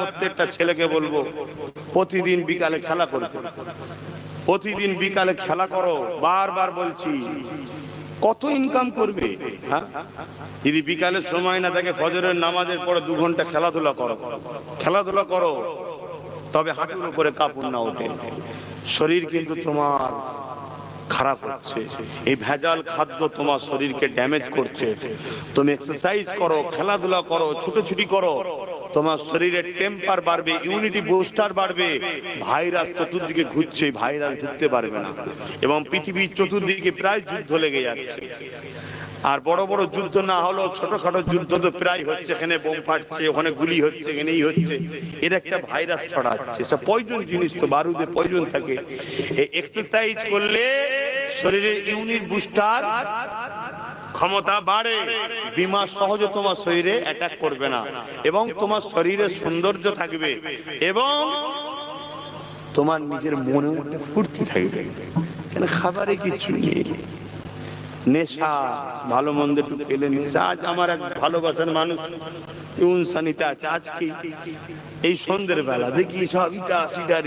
প্রত্যেকটা ছেলেকে বলবো প্রতিদিন বিকালে খেলা করবে, প্রতিদিন বিকালে খেলা করো। বারবার বলছি, কত ইনকাম করবে? হ্যাঁ, যদি বিকালের সময় না থাকে ফজরের নামাজের পরে 2 ঘন্টা খেলাধুলা করো, খেলাধুলা করো, তবে হাঁটুর উপরে কাপড় না ওঠে। শরীর কিন্তু তোমার খারাপ হচ্ছে, এই ভেজাল খাদ্য তোমার শরীরকে ড্যামেজ করছে। তুমি এক্সারসাইজ করো, খেলাধুলা করো, ছুটোছুটি করো, তোমার শরীরের টেম্পার বাড়বে, ইমিউনিটি বুস্টার বাড়বে। ভাইরাস চতুর্দিকে ঘুরছে, ভাইরাস ঢুকতে পারবে না। এবং পৃথিবীর চতুর্দিকে প্রায় যুদ্ধ লেগে যাচ্ছে। আর বড় বড় যুদ্ধ না হলেও ছোটখাটো যুদ্ধ তো প্রায় হচ্ছে, এখানে বোম ফাটছে, ওখানে গুলি হচ্ছে, এখানেই হচ্ছে। এর একটা ভাইরাস ছড়াচ্ছে, সব পয়জন জিনিস, তো বারুদে পয়জন থাকে। এই এক্সারসাইজ করলে শরীরের ইমিউনিটি বুস্টার ক্ষমতা বাড়ে, বিমার সহজে তোমার শরীরে অ্যাটাক করবে না, এবং তোমার শরীরে সৌন্দর্য থাকবে, এবং তোমার নিজের মনে একটা ফুর্তি থাকবে। কেন খাবারে কিছু নেই, নেশা, ভালো মন্দ একটু পেলে নেশা। আজ আমার এক ভালোবাসার মানুষ ইনসানিতে আছে, আজকে এই সন্ধ্যের বেলা দেখি সব ইটা সিটা